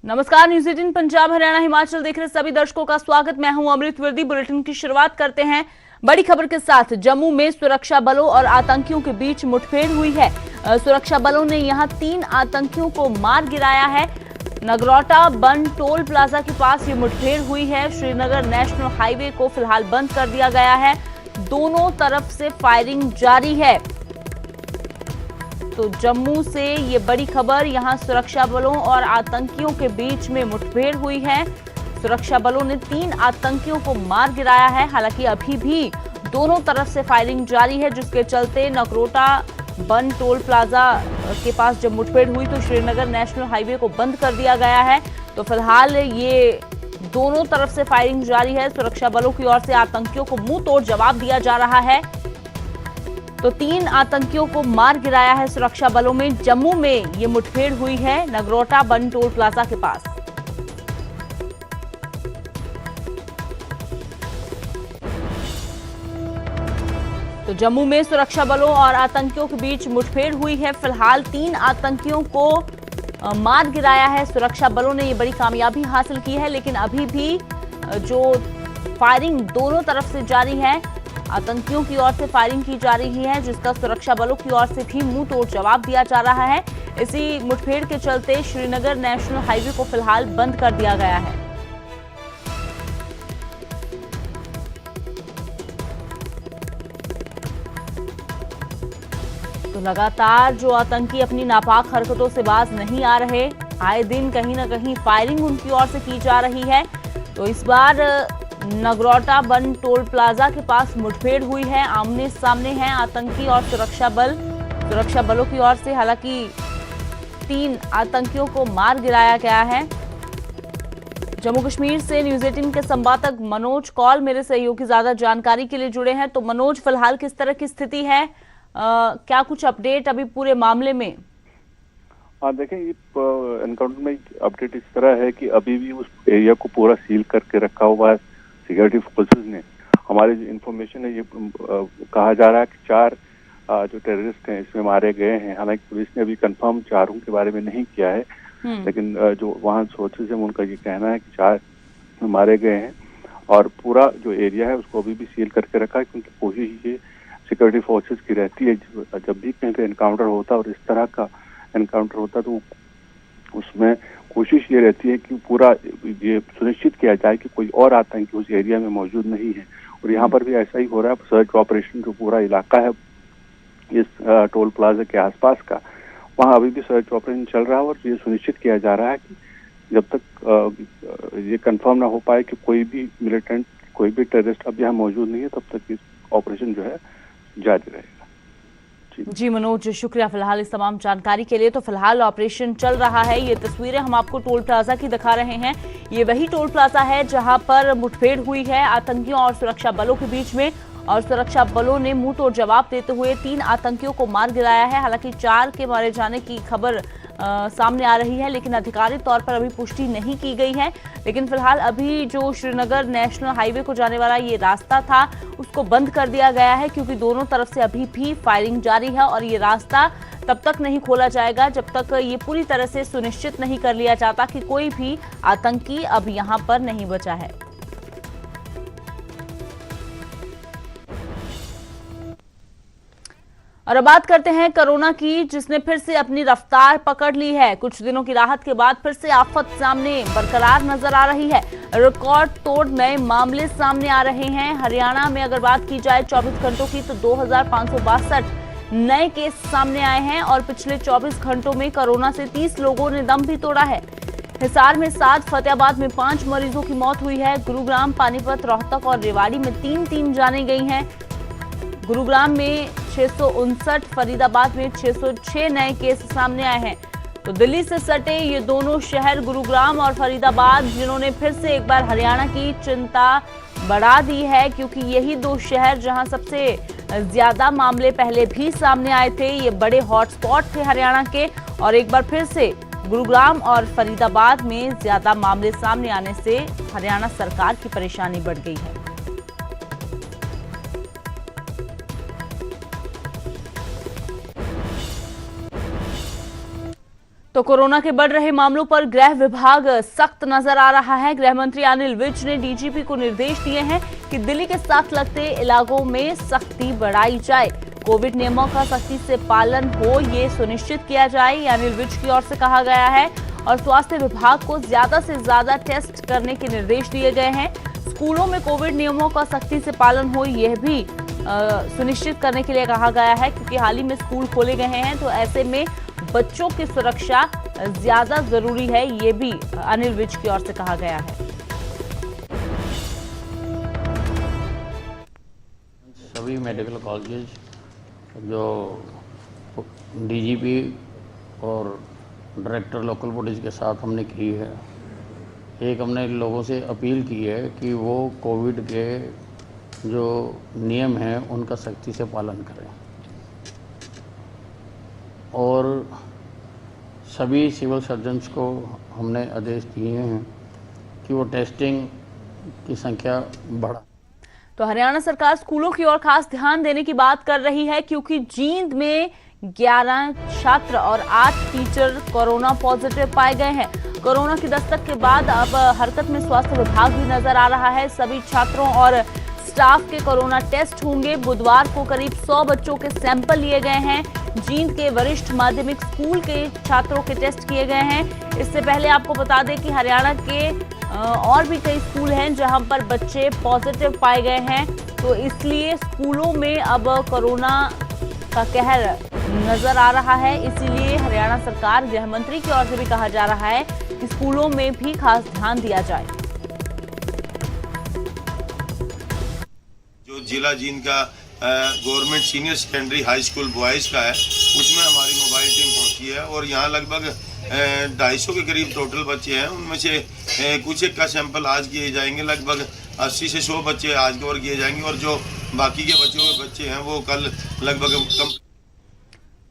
नमस्कार, न्यूज 18 पंजाब हरियाणा हिमाचल देख रहे सभी दर्शकों का स्वागत। मैं हूं अमृत वर्दी। बुलेटिन की शुरुआत करते हैं बड़ी खबर के साथ। जम्मू में सुरक्षा बलों और आतंकियों के बीच मुठभेड़ हुई है। सुरक्षा बलों ने यहां 3 आतंकियों को मार गिराया है। नगरोटा बन टोल प्लाजा के पास ये मुठभेड़ हुई है। श्रीनगर नेशनल हाईवे को फिलहाल बंद कर दिया गया है। दोनों तरफ से फायरिंग जारी है। तो जम्मू से ये बड़ी खबर, यहां सुरक्षा बलों और आतंकियों के बीच में मुठभेड़ हुई है। सुरक्षा बलों ने 3 आतंकियों को मार गिराया है। हालांकि अभी भी दोनों तरफ से फायरिंग जारी है, जिसके चलते नगरोटा बन टोल प्लाजा के पास जब मुठभेड़ हुई तो श्रीनगर नेशनल हाईवे को बंद कर दिया गया है। तो फिलहाल ये दोनों तरफ से फायरिंग जारी है। सुरक्षा बलों की ओर से आतंकियों को मुंह तोड़ जवाब दिया जा रहा है। तो 3 आतंकियों को मार गिराया है सुरक्षा बलों में। जम्मू में ये मुठभेड़ हुई है नगरोटा बन टोल प्लाजा के पास। तो जम्मू में सुरक्षा बलों और आतंकियों के बीच मुठभेड़ हुई है। फिलहाल 3 आतंकियों को मार गिराया है सुरक्षा बलों ने। ये बड़ी कामयाबी हासिल की है, लेकिन अभी भी जो फायरिंग दोनों तरफ से जारी है, आतंकियों की ओर से फायरिंग की जा रही है, जिसका सुरक्षा बलों की ओर से भी मुंह तोड़ जवाब दिया जा रहा है। इसी मुठभेड़ के चलते श्रीनगर नेशनल हाईवे को फिलहाल बंद कर दिया गया है। तो लगातार जो आतंकी अपनी नापाक हरकतों से बाज नहीं आ रहे, आए दिन कहीं ना कहीं फायरिंग उनकी ओर से की जा रही है। तो इस बार नगरोटा बन टोल प्लाजा के पास मुठभेड़ हुई है। आमने सामने हैं आतंकी और सुरक्षा बल। सुरक्षा बलों की ओर से हालांकि 3 आतंकियों को मार गिराया गया है। जम्मू कश्मीर से न्यूज 18 के संवाददाता मनोज कौल मेरे सहयोगी ज्यादा जानकारी के लिए जुड़े हैं। तो मनोज, फिलहाल किस तरह की स्थिति है? क्या कुछ अपडेट अभी पूरे मामले में? हाँ, देखें, ये एनकाउंटर में अपडेट इस तरह है कि अभी भी उस एरिया को पूरा सील करके रखा हुआ है सिक्योरिटी फोर्सेस ने। हमारी जो इन्फॉर्मेशन है, ये कहा जा रहा है कि 4 जो टेररिस्ट हैं इसमें मारे गए हैं। हालांकि पुलिस ने अभी कंफर्म 4 के बारे में नहीं किया है, लेकिन जो वहाँ सोर्सेज है उनका ये कहना है कि 4 मारे गए हैं। और पूरा जो एरिया है उसको अभी भी सील करके रखा है, क्योंकि कोशिश ये सिक्योरिटी फोर्सेज की रहती है जब भी कहीं पे एनकाउंटर होता है और इस तरह का एनकाउंटर होता तो उसमें कोशिश ये रहती है कि पूरा ये सुनिश्चित किया जाए कि कोई और आतंकी उस एरिया में मौजूद नहीं है। और यहाँ पर भी ऐसा ही हो रहा है। सर्च ऑपरेशन जो पूरा इलाका है इस टोल प्लाजा के आसपास का, वहाँ अभी भी सर्च ऑपरेशन चल रहा है। और ये सुनिश्चित किया जा रहा है कि जब तक ये कंफर्म ना हो पाए कि कोई भी मिलिटेंट, कोई भी टेररिस्ट अब यहाँ मौजूद नहीं है, तब तक इस ऑपरेशन जो है जारी रहेगा। जी मनोज, शुक्रिया फिलहाल इस तमाम जानकारी के लिए। तो फिलहाल ऑपरेशन चल रहा है। ये तस्वीरें हम आपको टोल प्लाजा की दिखा रहे हैं। ये वही टोल प्लाजा है जहां पर मुठभेड़ हुई है आतंकियों और सुरक्षा बलों के बीच में, और सुरक्षा बलों ने मुंह तोड़ जवाब देते हुए 3 आतंकियों को मार गिराया है। हालांकि 4 के मारे जाने की खबर सामने आ रही है, लेकिन आधिकारिक तौर पर अभी पुष्टि नहीं की गई है। लेकिन फिलहाल अभी जो श्रीनगर नेशनल हाईवे को जाने वाला ये रास्ता था उसको बंद कर दिया गया है, क्योंकि दोनों तरफ से अभी भी फायरिंग जारी है। और ये रास्ता तब तक नहीं खोला जाएगा जब तक ये पूरी तरह से सुनिश्चित नहीं कर लिया जाता कि कोई भी आतंकी अब यहां पर नहीं बचा है। और अब बात करते हैं कोरोना की, जिसने फिर से अपनी रफ्तार पकड़ ली है। कुछ दिनों की राहत के बाद फिर से आफत सामने बरकरार नजर आ रही है। रिकॉर्ड तोड़ नए मामले सामने आ रहे हैं। हरियाणा में अगर बात की जाए 24 घंटों की, तो 2562 नए केस सामने आए हैं। और पिछले 24 घंटों में कोरोना से 30 लोगों ने दम भी तोड़ा है। हिसार में 7, फतेहाबाद में 5 मरीजों की मौत हुई है। गुरुग्राम, पानीपत, रोहतक और रेवाड़ी में 3-3 जानें गई हैं। गुरुग्राम में 659, फरीदाबाद में 606 नए केस सामने आए हैं। तो दिल्ली से सटे ये दोनों शहर गुरुग्राम और फरीदाबाद, जिन्होंने फिर से एक बार हरियाणा की चिंता बढ़ा दी है, क्योंकि यही 2 शहर जहां सबसे ज्यादा मामले पहले भी सामने आए थे। ये बड़े हॉटस्पॉट थे हरियाणा के, और एक बार फिर से गुरुग्राम और फरीदाबाद में ज्यादा मामले सामने आने से हरियाणा सरकार की परेशानी बढ़ गई है। तो कोरोना के बढ़ रहे मामलों पर गृह विभाग सख्त नजर आ रहा है। गृह मंत्री अनिल विज ने डीजीपी को निर्देश दिए हैं कि दिल्ली के साथ लगते इलाकों में सख्ती बढ़ाई जाए, कोविड नियमों का सख्ती से पालन हो ये सुनिश्चित किया जाए, ये अनिल विज की ओर से कहा गया है। और स्वास्थ्य विभाग को ज्यादा से ज्यादा टेस्ट करने के निर्देश दिए गए हैं। स्कूलों में कोविड नियमों का सख्ती से पालन हो यह भी सुनिश्चित करने के लिए कहा गया है, क्योंकि हाल ही में स्कूल खोले गए हैं, तो ऐसे में बच्चों की सुरक्षा ज्यादा जरूरी है, ये भी अनिल विज की ओर से कहा गया है। सभी मेडिकल कॉलेज जो डीजीपी और डायरेक्टर लोकल पुलिस के साथ हमने की है, एक हमने लोगों से अपील की है कि वो कोविड के जो नियम हैं उनका सख्ती से पालन करें, और सभी सिविल सर्जन्स को हमने आदेश दिए हैं कि वो टेस्टिंग की संख्या बढ़ा। तो हरियाणा सरकार स्कूलों की ओर खास ध्यान देने की बात कर रही है, क्योंकि जींद में 11 छात्र और 8 टीचर कोरोना पॉजिटिव पाए गए हैं। कोरोना की दस्तक के बाद अब हरकत में स्वास्थ्य विभाग भी नजर आ रहा है। सभी छात्रों और स्टाफ के कोरोना टेस्ट होंगे। बुधवार को करीब 100 बच्चों के सैंपल लिए गए हैं। जींद के वरिष्ठ माध्यमिक स्कूल के छात्रों के टेस्ट किए गए हैं। इससे पहले आपको बता दें कि हरियाणा के और भी कई स्कूल हैं जहां पर बच्चे पॉजिटिव पाए गए हैं, तो इसलिए स्कूलों में अब कोरोना का कहर नजर आ रहा है। इसीलिए हरियाणा सरकार गृह मंत्री की ओर से भी कहा जा रहा है कि स्कूलों में भी खास ध्यान दिया जाए। जो जिला जींद का government senior secondary high school boys का है, उसमें हमारी मोबाइल टीम पहुंची है और यहाँ लगभग 250 के करीब टोटल बच्चे हैं। उनमें से कुछ एक का सैंपल आज किए जाएंगे, लगभग 80 से 100 बच्चे आज कवर किए जाएंगे, और जो बाकी के बच्चे हैं वो कल लगभग कम।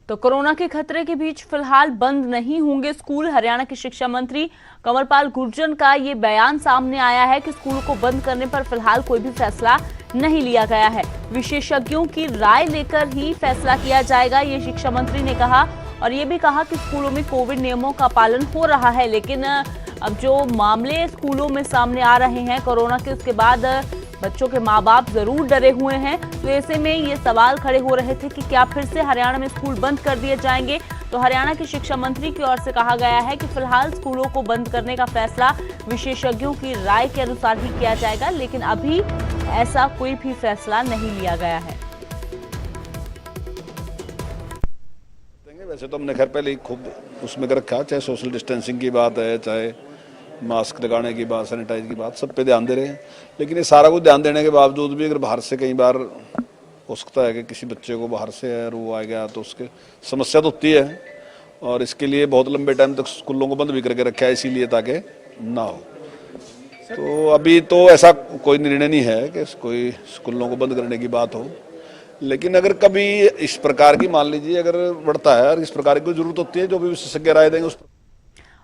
तो कोरोना के खतरे के बीच फिलहाल बंद नहीं होंगे स्कूल। हरियाणा के शिक्षा मंत्री कंवरपाल गुर्जर का ये बयान सामने आया है कि स्कूल को बंद करने पर फिलहाल कोई भी फैसला नहीं लिया गया है, विशेषज्ञों की राय लेकर ही फैसला किया जाएगा, ये शिक्षा मंत्री ने कहा। और ये भी कहा कि स्कूलों में कोविड नियमों का पालन हो रहा है, लेकिन अब जो मामले स्कूलों में सामने आ रहे हैं कोरोना के, उसके बाद बच्चों के माँ बाप जरूर डरे हुए हैं। तो ऐसे में ये सवाल खड़े हो रहे थे कि क्या फिर से हरियाणा में स्कूल बंद कर दिए जाएंगे। तो हरियाणा के शिक्षा मंत्री की ओर से कहा गया है कि फिलहाल स्कूलों को बंद करने का फैसला विशेषज्ञों की राय के अनुसार ही किया जाएगा, लेकिन अभी ऐसा कोई भी फैसला नहीं लिया गया है। वैसे तो हमने खैर पहले ही खूब उसमें कर रखा, चाहे सोशल डिस्टेंसिंग की बात है, चाहे मास्क लगाने की बात, सैनिटाइज की बात, सब पे ध्यान दे रहे हैं। लेकिन ये सारा कुछ ध्यान देने के बावजूद भी अगर बाहर से कई बार हो सकता है कि किसी बच्चे को बाहर से है और वो आ गया, तो उसके समस्या तो होती है, और इसके लिए बहुत लंबे टाइम तक स्कूलों को बंद भी करके रखा है, इसीलिए ताकि ना हो। तो अभी तो ऐसा कोई निर्णय नहीं है कि कोई स्कूलों को बंद करने की बात हो, लेकिन अगर कभी इस प्रकार की मान लीजिए अगर बढ़ता है और इस प्रकार की जरूरत होती है, जो भी विशेषज्ञ राय देंगे उस।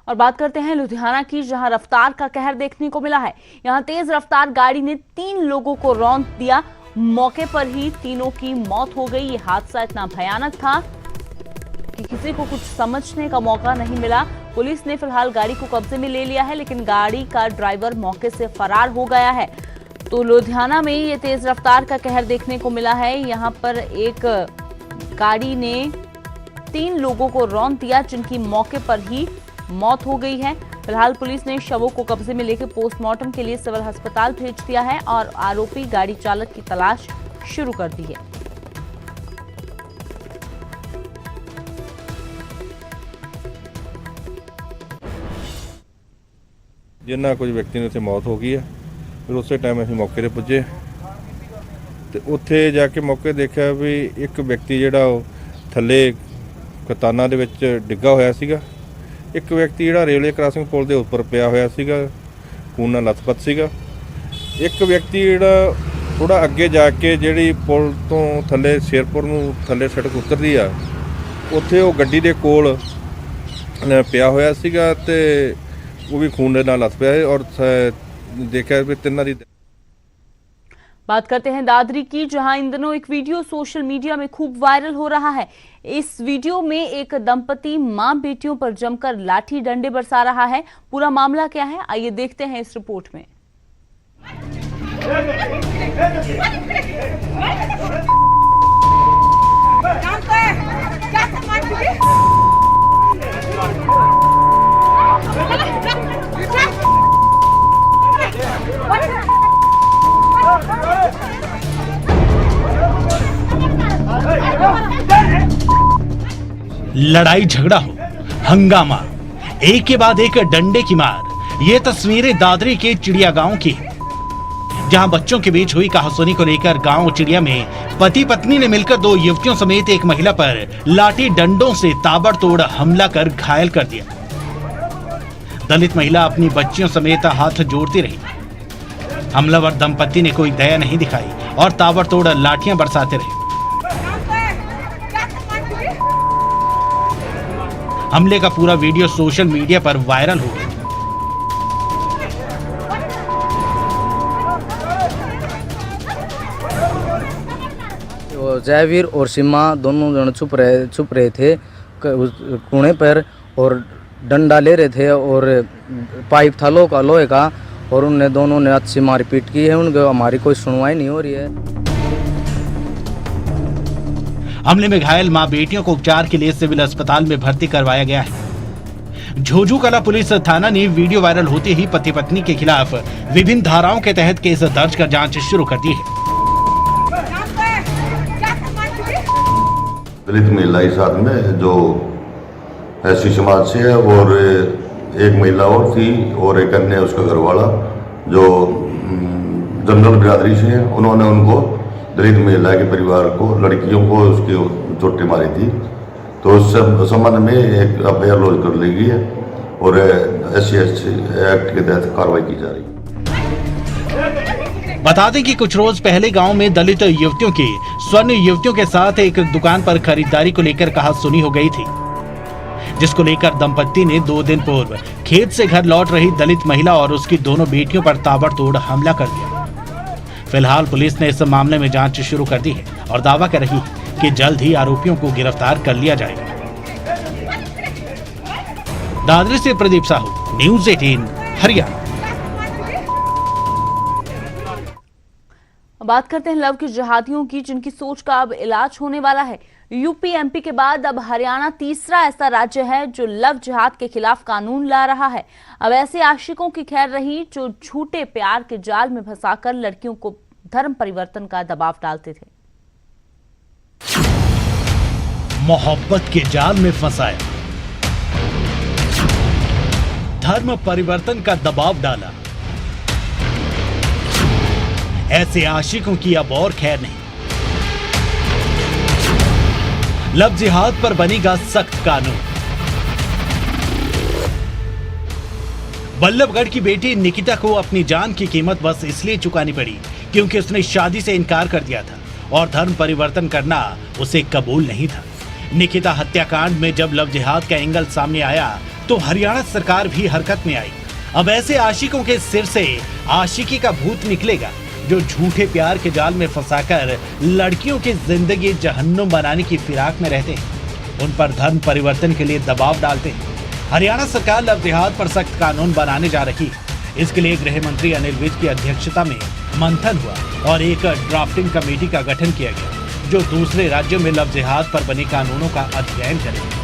और बात करते हैं लुधियाना की, जहां रफ्तार का कहर देखने को मिला है। यहां तेज रफ्तार गाड़ी ने 3 लोगों को रौंद दिया, मौके पर ही तीनों की मौत हो गई। ये हादसा इतना भयानक था कि किसी को कुछ समझने का मौका नहीं मिला। पुलिस ने फिलहाल गाड़ी को कब्जे में ले लिया है, लेकिन गाड़ी का ड्राइवर मौके से फरार हो गया है। तो लुधियाना में ये तेज रफ्तार का कहर देखने को मिला है। यहाँ पर एक गाड़ी ने 3 लोगों को रौंद दिया, जिनकी मौके पर ही मौत हो गई है। फिलहाल पुलिस ने शवों को कब्जे में लेकर पोस्टमार्टम के लिए सिविल अस्पताल भेज दिया है और आरोपी गाड़ी चालक की तलाश शुरू कर दी है। जिन्ना कुछ व्यक्ति ने उत्थे मौत हो गई है, फिर उसे टाइम ਅਸੀਂ मौके ਤੇ ਪੁੱਜੇ ਤੇ ਉੱਥੇ ਜਾ ਕੇ ਮੌਕੇ ਦੇਖਿਆ ਵੀ ਇੱਕ ਵਿਅਕਤੀ ਜਿਹੜਾ ਉਹ ਥੱਲੇ ਕਤਾਨਾਂ ਦੇ ਵਿੱਚ ਡਿੱਗਾ ਹੋਇਆ ਸੀਗਾ। ਇੱਕ ਵਿਅਕਤੀ ਜਿਹੜਾ ਰੇਲਵੇ ਕ੍ਰਾਸਿੰਗ ਪੁਲ ਦੇ ਉੱਪਰ ਪਿਆ ਹੋਇਆ ਸੀਗਾ, ਖੂਨ ਨਾਲ ਲੱਥਪੱਥ ਸੀਗਾ। ਇੱਕ ਵਿਅਕਤੀ ਜਿਹੜਾ ਥੋੜਾ ਅੱਗੇ ਜਾ ਕੇ ਜਿਹੜੀ ਪੁਲ ਤੋਂ ਥੱਲੇ ਸ਼ੇਰਪੁਰ ਨੂੰ ਥੱਲੇ ਸੜਕ ਉਤਰਦੀ ਆ, ਉੱਥੇ ਉਹ ਗੱਡੀ ਦੇ ਕੋਲ ਪਿਆ ਹੋਇਆ ਸੀਗਾ ਤੇ ਉਹ ਵੀ ਖੂਨ ਦੇ ਨਾਲ ਲੱਥ ਪਿਆ ਹੈ। ਔਰ ਦੇਖਿਆ ਵੀ ਤਿੰਨਾਂ ਦੀ बात करते हैं दादरी की, जहां इन दिनों एक वीडियो सोशल मीडिया में खूब वायरल हो रहा है। इस वीडियो में एक दंपति मां बेटियों पर जमकर लाठी डंडे बरसा रहा है। पूरा मामला क्या है, आइए देखते हैं इस रिपोर्ट में। लड़ाई झगड़ा हो, हंगामा, एक के बाद एक डंडे की मार। ये तस्वीरें दादरी के चिड़िया गांव की है, जहां बच्चों के बीच हुई कहासुनी को लेकर गांव चिड़िया में पति पत्नी ने मिलकर 2 युवतियों समेत एक महिला पर लाठी डंडों से ताबड़तोड़ हमला कर घायल कर दिया। दलित महिला अपनी बच्चियों समेत हाथ जोड़ती रही। हमलावर दंपति ने कोई दया नहीं दिखाई और ताबड़तोड़ लाठियां बरसाते रहे। हमले का पूरा वीडियो सोशल मीडिया पर वायरल हो गया। जयवीर और सीमा दोनों जन छुप रहे थे कोने पर और डंडा ले रहे थे और पाइप था लोहे का और उनने दोनों ने अच्छी मारपीट की है। उनके हमारी कोई सुनवाई नहीं हो रही है। हमले में घायल मां बेटियों को उपचार के लिए सिविल अस्पताल में भर्ती करवाया गया है। झोझू कला पुलिस थाना ने वीडियो वायरल होते ही पति पत्नी के खिलाफ विभिन्न धाराओं के तहत केस दर्ज कर जांच शुरू कर दी है। दलित महिला के साथ में जो ऐसी समाज से है और एक महिला और थी और एक अन्य उसका घरवाला जो जनरल बिरादरी से है। उन्होंने उनको दलित महिला के परिवार को, लड़कियों को उसकी चोटें मारी थी। तो उस संबंध में एक एफआईआर लॉन्च कर ली गई है और SC एक्ट के तहत कार्रवाई की जा रही है। बता दें कि कुछ रोज पहले गांव में दलित युवतियों की स्वर्ण युवतियों के साथ एक दुकान पर खरीदारी को लेकर कहासुनी हो गई थी, जिसको लेकर दंपति ने 2 दिन पूर्व खेत से घर लौट रही दलित महिला और उसकी दोनों बेटियों पर ताबड़तोड़ हमला कर दिया। फिलहाल पुलिस ने इस मामले में जांच शुरू कर दी है और दावा कर रही है कि जल्द ही आरोपियों को गिरफ्तार कर लिया जाएगा। दादरी से प्रदीप साहू, न्यूज़ 18 हरियाणा। बात करते हैं लव के जहादियों की, जिनकी सोच का अब इलाज होने वाला है। यूपी एमपी के बाद अब हरियाणा तीसरा ऐसा राज्य है जो लव जिहाद के खिलाफ कानून ला रहा है। अब ऐसे आशिकों की खैर रही जो झूठे प्यार के जाल में फंसाकर लड़कियों को धर्म परिवर्तन का दबाव डालते थे। मोहब्बत के जाल में फंसाया, धर्म परिवर्तन का दबाव डाला। ऐसे आशिकों की अब और खैर नहीं। लव जिहाद पर बनेगा सख्त कानून। बल्लभगढ़ की बेटी निकिता को अपनी जान की कीमत बस इसलिए चुकानी पड़ी क्योंकि उसने शादी से इनकार कर दिया था और धर्म परिवर्तन करना उसे कबूल नहीं था। निकिता हत्याकांड में जब लव जिहाद का एंगल सामने आया तो हरियाणा सरकार भी हरकत में आई। अब ऐसे आशिकों के सिर से आशिकी का भूत निकलेगा जो झूठे प्यार के जाल में फंसाकर लड़कियों की जिंदगी जहन्नुम बनाने की फिराक में रहते हैं, उन पर धर्म परिवर्तन के लिए दबाव डालते हैं। हरियाणा सरकार लव जिहाद पर सख्त कानून बनाने जा रही है। इसके लिए गृह मंत्री अनिल विज की अध्यक्षता में मंथन हुआ और एक ड्राफ्टिंग कमेटी का गठन किया गया जो दूसरे राज्यों में लव जिहाद पर बने कानूनों का अध्ययन करेगी।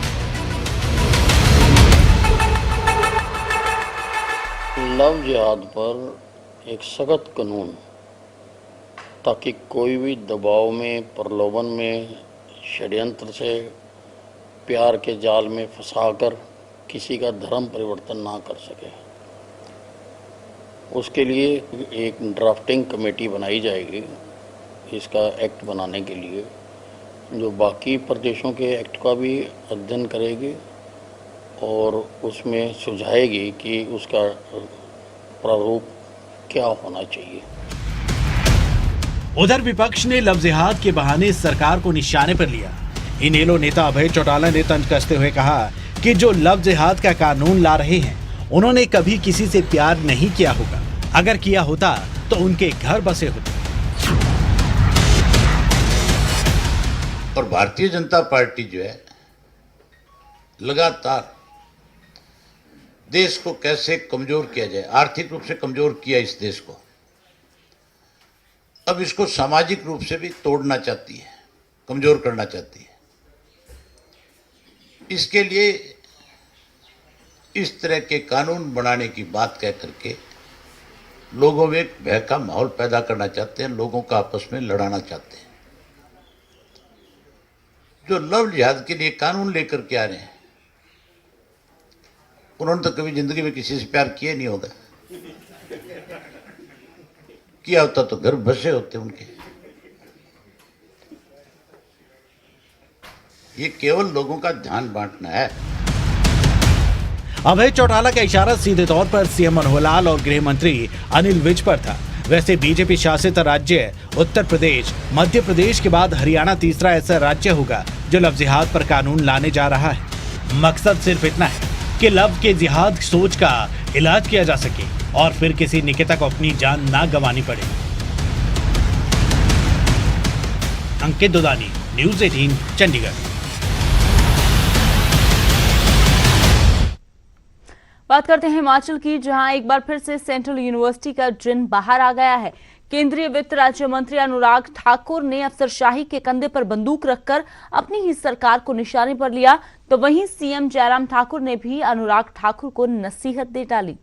लव जिहाद पर एक सख्त कानून, ताकि कोई भी दबाव में, प्रलोभन में, षड्यंत्र से, प्यार के जाल में फंसाकर किसी का धर्म परिवर्तन ना कर सके। उसके लिए एक ड्राफ्टिंग कमेटी बनाई जाएगी इसका एक्ट बनाने के लिए, जो बाकी प्रदेशों के एक्ट का भी अध्ययन करेगी और उसमें सुझाएगी कि उसका प्रारूप क्या होना चाहिए। उधर विपक्ष ने लव जिहाद के बहाने सरकार को निशाने पर लिया। इनेलो नेता अभय चौटाला ने तंज कसते हुए कहा कि जो लव जिहाद का कानून ला रहे हैं उन्होंने कभी किसी से प्यार नहीं किया होगा, अगर किया होता तो उनके घर बसे होते। और भारतीय जनता पार्टी जो है लगातार देश को कैसे कमजोर किया जाए, आर्थिक रूप से कमजोर किया इस देश को, अब इसको सामाजिक रूप से भी तोड़ना चाहती है, कमजोर करना चाहती है। इसके लिए इस तरह के कानून बनाने की बात कह करके लोगों में एक भय का माहौल पैदा करना चाहते हैं, लोगों का आपस में लड़ाना चाहते हैं। जो लव जिहाद के लिए कानून लेकर के आ रहे हैं, उन्होंने तो कभी जिंदगी में किसी से प्यार किया नहीं होगा, किया होता तो घर बसे होते उनके। ये केवल लोगों का ध्यान बांटना है। अभय चौटाला का इशारा सीधे तौर पर सीएम मनोहर लाल और गृह मंत्री अनिल विज पर था। वैसे बीजेपी शासित राज्य उत्तर प्रदेश, मध्य प्रदेश के बाद हरियाणा तीसरा ऐसा राज्य होगा जो लव जिहाद पर कानून लाने जा रहा है। मकसद सिर्फ इतना है कि लव के जिहाद सोच का इलाज किया जा सके और फिर किसी निकिता को अपनी जान ना गंवानी पड़े। अंकित दुदानी, न्यूज़ 18, चंडीगढ़। बात करते हैं हिमाचल की, जहां एक बार फिर से सेंट्रल यूनिवर्सिटी का जिन बाहर आ गया है। केंद्रीय वित्त राज्य मंत्री अनुराग ठाकुर ने अफसरशाही के कंधे पर बंदूक रखकर अपनी ही सरकार को निशाने पर लिया, तो वहीं सीएम जयराम ठाकुर ने भी अनुराग ठाकुर को नसीहत दे डाली।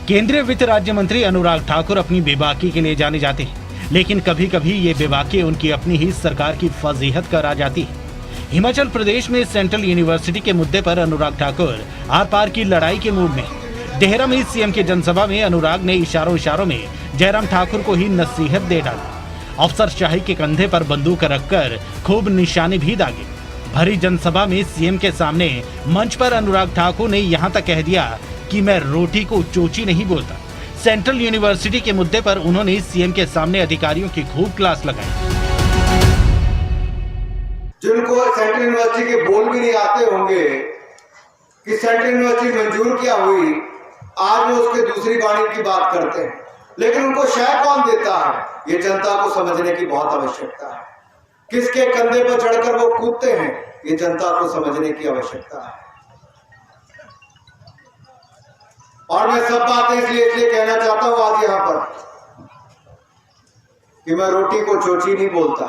केंद्रीय वित्त राज्य मंत्री अनुराग ठाकुर अपनी बेबाकी के लिए जाने जाते हैं, लेकिन कभी कभी ये बेबाकी उनकी अपनी ही सरकार की फजीहत कर आ जाती है। हिमाचल प्रदेश में सेंट्रल यूनिवर्सिटी के मुद्दे पर अनुराग ठाकुर आर पार की लड़ाई के मूड में। देहरा में सीएम की जनसभा में अनुराग ने इशारों में जयराम ठाकुर को ही नसीहत दे डाली। अफसरशाही के कंधे पर बंदूक रखकर खूब निशाने भी दागे। भरी जनसभा में सीएम के सामने मंच पर अनुराग ठाकुर ने यहाँ तक कह दिया कि मैं रोटी को चोची नहीं बोलता। सेंट्रल यूनिवर्सिटी के मुद्दे पर उन्होंने सीएम के सामने अधिकारियों की खूब क्लास लगाई। जिनको सेंट्रल यूनिवर्सिटी के बोल भी नहीं आते होंगे कि सेंट्रल यूनिवर्सिटी मंजूर क्या हुई, आज वो उसके दूसरी वाणी की बात करते हैं, लेकिन उनको शय कौन देता है, ये जनता को समझने की बहुत आवश्यकता है। किसके कंधे पर चढ़कर वो कूदते हैं, ये जनता को समझने की आवश्यकता है। और मैं सब बातें इसलिए कहना चाहता हूं आज यहां पर कि मैं रोटी को चोची नहीं बोलता।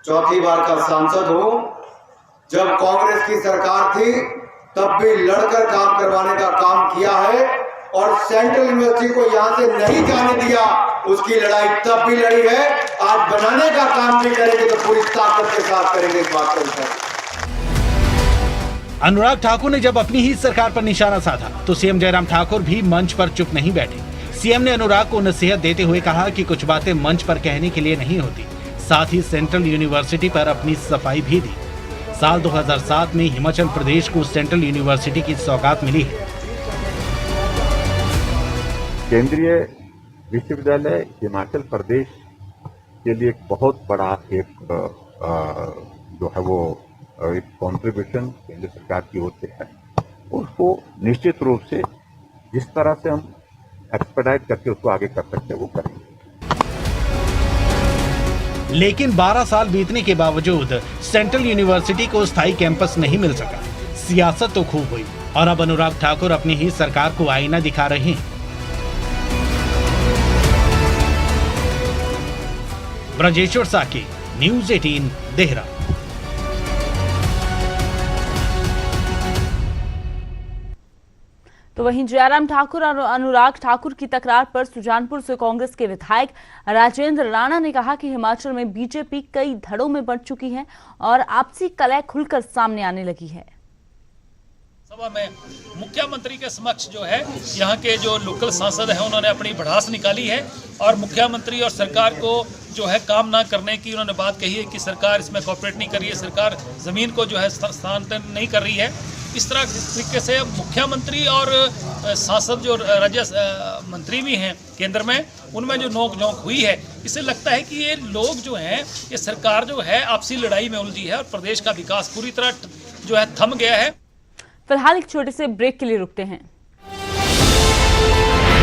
चौथी बार का सांसद हूं। जब कांग्रेस की सरकार थी तब भी लड़कर काम करवाने का काम किया है और सेंट्रल यूनिवर्सिटी को यहां से नहीं जाने दिया, उसकी लड़ाई तब भी लड़ी है। आज बनाने का काम भी करेंगे तो पूरी ताकत के साथ करेंगे इस बात को। अनुराग ठाकुर ने जब अपनी ही सरकार पर निशाना साधा तो सीएम जयराम ठाकुर भी मंच पर चुप नहीं बैठे। सीएम ने अनुराग को नसीहत देते हुए कहा कि कुछ बातें मंच पर कहने के लिए नहीं होती। साथ ही सेंट्रल यूनिवर्सिटी पर अपनी सफाई भी दी। साल 2007 में हिमाचल प्रदेश को सेंट्रल यूनिवर्सिटी की सौगात मिली है। केंद्रीय विश्वविद्यालय हिमाचल प्रदेश के लिए एक बहुत बड़ा एक जो है वो एक कॉन्ट्रीब्यूशन केंद्र सरकार की ओर से है। उसको निश्चित रूप से जिस तरह से हम एक्सपेडाइट करके उसको आगे कर सकते हैं वो करेंगे। लेकिन 12 साल बीतने के बावजूद सेंट्रल यूनिवर्सिटी को स्थायी कैंपस नहीं मिल सका। सियासत तो खूब हुई और अब अनुराग ठाकुर अपनी ही सरकार को आईना दिखा रहे हैं। ब्रजेश्वर साकी, न्यूज़ 18, देहरा। तो वहीं जयराम ठाकुर और अनुराग ठाकुर की तकरार पर सुजानपुर से कांग्रेस के विधायक राजेंद्र राणा ने कहा कि हिमाचल में बीजेपी कई धड़ों में बढ़ चुकी है और आपसी कलह खुलकर सामने आने लगी है। सभा में मुख्यमंत्री के समक्ष जो है यहाँ के जो लोकल सांसद हैं उन्होंने अपनी भड़ास निकाली है और मुख्यमंत्री और सरकार को जो है काम ना करने की उन्होंने बात कही है कि सरकार इसमें कोऑपरेट नहीं कर रही है, सरकार ज़मीन को जो है स्थानांतरण नहीं कर रही है। इस तरह तरीके से मुख्यमंत्री और सांसद जो राज्य मंत्री भी हैं केंद्र में, उनमें जो नोक झोंक हुई है, इससे लगता है कि ये लोग जो हैं, ये सरकार जो है आपसी लड़ाई में उलझी है और प्रदेश का विकास पूरी तरह जो है थम गया है। फिलहाल एक छोटे से ब्रेक के लिए रुकते हैं।